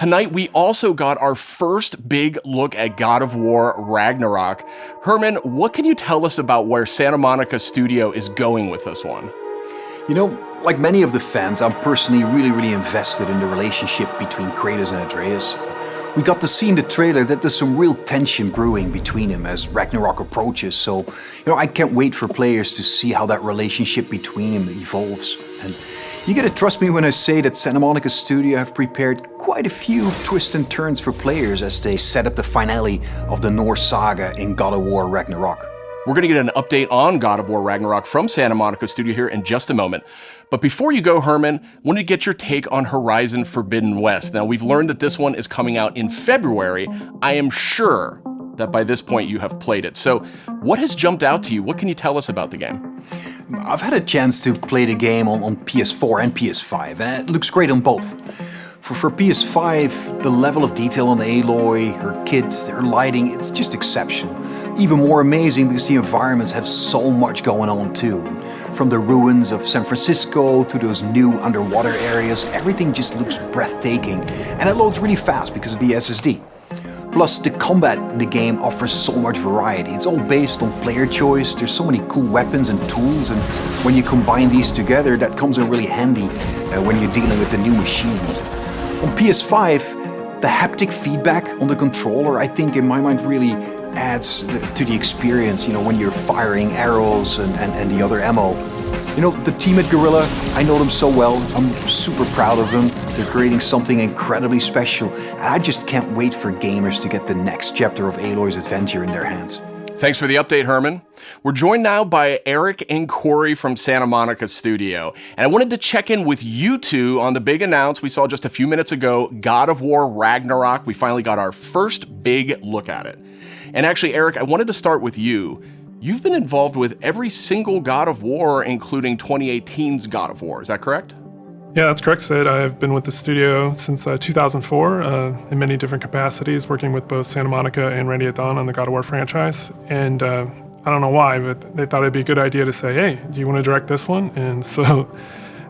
tonight we also got our first big look at God of War Ragnarok. Herman, what can you tell us about where Santa Monica Studio is going with this one? You know, like many of the fans, I'm personally really invested in the relationship between Kratos and Atreus. We got to see in the trailer that there's some real tension brewing between them as Ragnarok approaches, so I can't wait for players to see how that relationship between them evolves. And you gotta trust me when I say that Santa Monica Studio have prepared quite a few twists and turns for players as they set up the finale of the Norse saga in God of War Ragnarok. We're going to get an update on God of War Ragnarok from Santa Monica Studio here in just a moment. But before you go, Herman, I wanted to get your take on Horizon Forbidden West. Now, we've learned that this one is coming out in February. I am sure that by this point you have played it. So what has jumped out to you? What can you tell us about the game? I've had a chance to play the game on PS4 and PS5, and it looks great on both. For PS5, the level of detail on Aloy, her kit, her lighting, it's just exceptional. Even more amazing because the environments have so much going on too. From the ruins of San Francisco to those new underwater areas, everything just looks breathtaking, and it loads really fast because of the SSD. Plus, the combat in the game offers so much variety. It's all based on player choice, there's so many cool weapons and tools, and when you combine these together, that comes in really handy when you're dealing with the new machines. On PS5, the haptic feedback on the controller, I think in my mind really adds to the experience, when you're firing arrows and the other ammo. The team at Guerrilla, I know them so well, I'm super proud of them. They're creating something incredibly special, and I just can't wait for gamers to get the next chapter of Aloy's adventure in their hands. Thanks for the update, Herman. We're joined now by Eric and Cory from Santa Monica Studio. And I wanted to check in with you two on the big announce we saw just a few minutes ago, God of War Ragnarok. We finally got our first big look at it. And actually, Eric, I wanted to start with you. You've been involved with every single God of War, including 2018's God of War. Is that correct? Yeah, that's correct, Sid. I've been with the studio since 2004 in many different capacities, working with both Santa Monica and Ready at Dawn on the God of War franchise. And I don't know why, but they thought it'd be a good idea to say, hey, do you want to direct this one? And so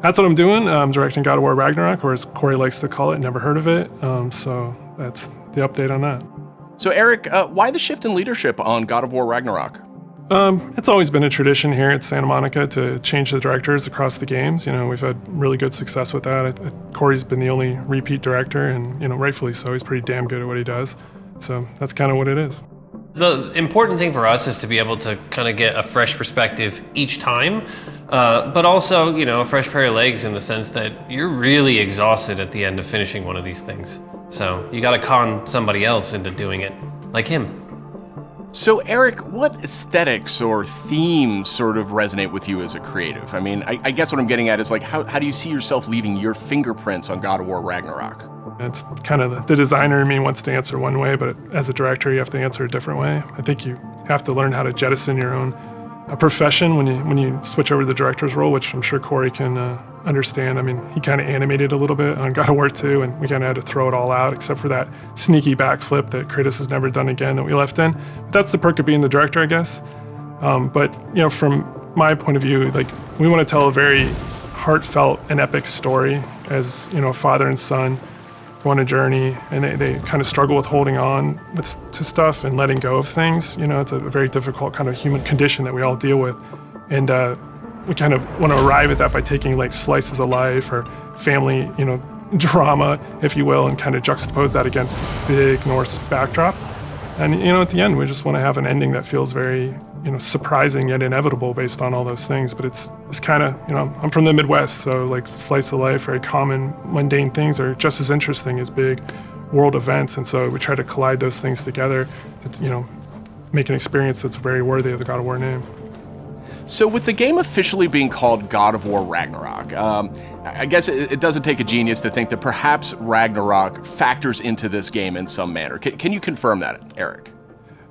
that's what I'm doing. I'm directing God of War Ragnarok, or as Cory likes to call it, never heard of it. So that's the update on that. So Eric, why the shift in leadership on God of War Ragnarok? It's always been a tradition here at Santa Monica to change the directors across the games. We've had really good success with that. Cory's been the only repeat director, and rightfully so. He's pretty damn good at what he does. So that's kind of what it is. The important thing for us is to be able to kind of get a fresh perspective each time, but also, a fresh pair of legs in the sense that you're really exhausted at the end of finishing one of these things. So you got to con somebody else into doing it, like him. So Eric, what aesthetics or themes sort of resonate with you as a creative? I mean, I guess what I'm getting at is like, how do you see yourself leaving your fingerprints on God of War Ragnarok? It's kind of the designer in me wants to answer one way, but as a director, you have to answer a different way. I think you have to learn how to jettison your own profession when you switch over to the director's role, which I'm sure Cory can understand. I mean, he kind of animated a little bit on God of War 2, and we kind of had to throw it all out, except for that sneaky backflip that Kratos has never done again that we left in. But that's the perk of being the director, I guess. But from my point of view, like, we want to tell a very heartfelt and epic story as, a father and son go on a journey, and they kind of struggle with holding on to stuff and letting go of things. It's a very difficult kind of human condition that we all deal with. And we kind of want to arrive at that by taking like slices of life or family, drama, if you will, and kind of juxtapose that against big Norse backdrop. And, at the end, we just want to have an ending that feels very, surprising yet inevitable based on all those things. But it's kind of, I'm from the Midwest, so like slice of life, very common, mundane things are just as interesting as big world events. And so we try to collide those things together to, make an experience that's very worthy of the God of War name. So with the game officially being called God of War Ragnarok, I guess it doesn't take a genius to think that perhaps Ragnarok factors into this game in some manner. Can you confirm that, Eric?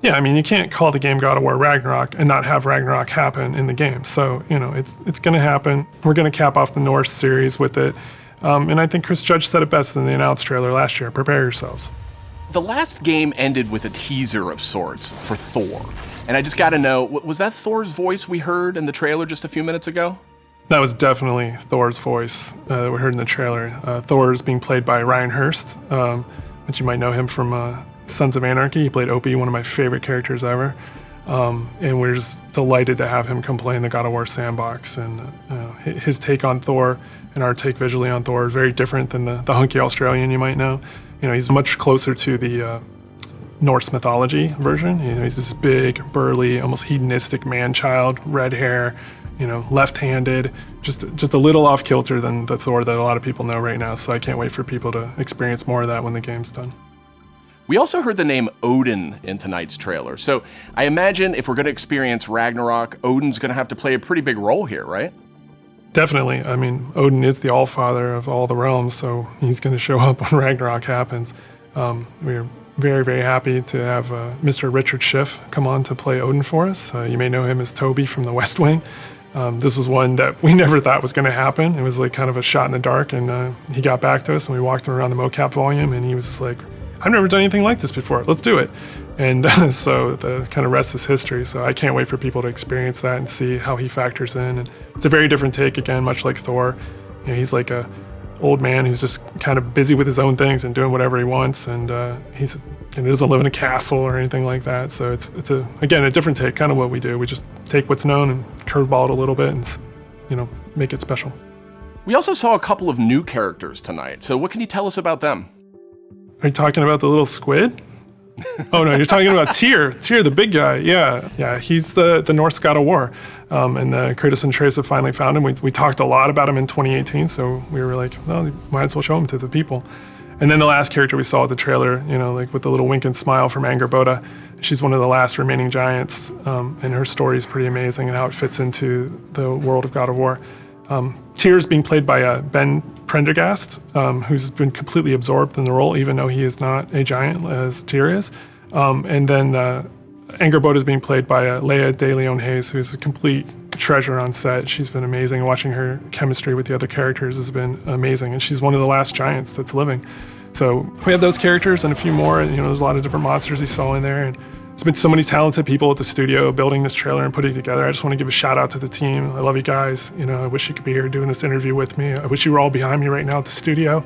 Yeah, I mean, you can't call the game God of War Ragnarok and not have Ragnarok happen in the game. So, it's going to happen. We're going to cap off the Norse series with it. And I think Chris Judge said it best in the announced trailer last year. Prepare yourselves. The last game ended with a teaser of sorts for Thor. And I just got to know, was that Thor's voice we heard in the trailer just a few minutes ago? That was definitely Thor's voice that we heard in the trailer. Thor is being played by Ryan Hurst, which you might know him from Sons of Anarchy. He played Opie, one of my favorite characters ever. And we're just delighted to have him come play in the God of War sandbox. And his take on Thor and our take visually on Thor is very different than the hunky Australian you might know. He's much closer to the Norse mythology version. He's this big, burly, almost hedonistic man-child, red hair, left-handed, just a little off kilter than the Thor that a lot of people know right now. So I can't wait for people to experience more of that when the game's done. We also heard the name Odin in tonight's trailer. So I imagine if we're going to experience Ragnarok, Odin's going to have to play a pretty big role here, right? Definitely. I mean, Odin is the all-father of all the realms, so he's going to show up when Ragnarok happens. We're very, very happy to have Mr. Richard Schiff come on to play Odin for us. You may know him as Toby from The West Wing. This was one that we never thought was going to happen. It was like kind of a shot in the dark, and he got back to us, and we walked him around the mocap volume, and he was just like, I've never done anything like this before. Let's do it. And so the kind of rest is history. So I can't wait for people to experience that and see how he factors in. And it's a very different take, again, much like Thor. He's like a old man who's just kind of busy with his own things and doing whatever he wants. And he doesn't live in a castle or anything like that. So it's again, a different take, kind of what we do. We just take what's known and curveball it a little bit and, make it special. We also saw a couple of new characters tonight. So what can you tell us about them? Are you talking about the little squid? Oh no, you're talking about Tyr. Tyr, the big guy. Yeah. He's the Norse god of war, and Kratos and Atreus have finally found him. We talked a lot about him in 2018, so we were like, well, we might as well show him to the people. And then the last character we saw at the trailer, like with the little wink and smile from Angerboda, she's one of the last remaining giants, and her story is pretty amazing and how it fits into the world of God of War. Tyr is being played by Ben Prendergast, who's been completely absorbed in the role, even though he is not a giant as Tyr is. And then Angerboda is being played by Leia De Leon Hayes, who's a complete treasure on set. She's been amazing. Watching her chemistry with the other characters has been amazing, and she's one of the last giants that's living. So we have those characters and a few more. There's a lot of different monsters you saw in there, and there's been so many talented people at the studio building this trailer and putting it together. I just want to give a shout out to the team. I love you guys. I wish you could be here doing this interview with me. I wish you were all behind me right now at the studio.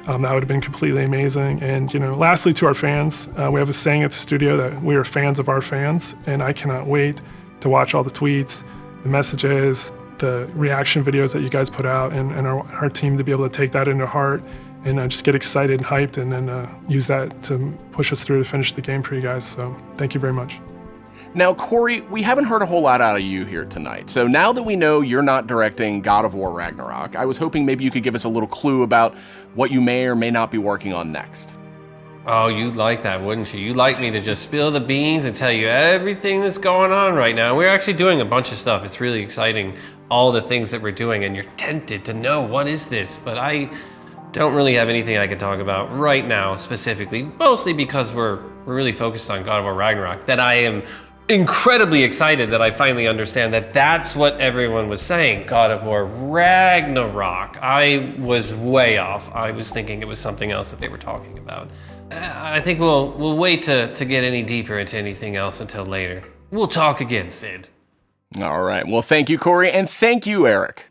That would have been completely amazing. And lastly, to our fans, we have a saying at the studio that we are fans of our fans, and I cannot wait to watch all the tweets, the messages, the reaction videos that you guys put out, and our team to be able to take that into heart and just get excited and hyped, and then use that to push us through to finish the game for you guys. So thank you very much. Now, Cory, we haven't heard a whole lot out of you here tonight. So now that we know you're not directing God of War Ragnarok, I was hoping maybe you could give us a little clue about what you may or may not be working on next. Oh, you'd like that, wouldn't you? You'd like me to just spill the beans and tell you everything that's going on right now. We're actually doing a bunch of stuff. It's really exciting, all the things that we're doing, and you're tempted to know what is this, but I don't really have anything I can talk about right now specifically, mostly because we're really focused on God of War Ragnarok, that I am incredibly excited that I finally understand that that's what everyone was saying, God of War Ragnarok. I was way off. I was thinking it was something else that they were talking about. I think we'll wait to get any deeper into anything else until later. We'll talk again, Sid. All right. Well, thank you, Cory, and thank you, Eric.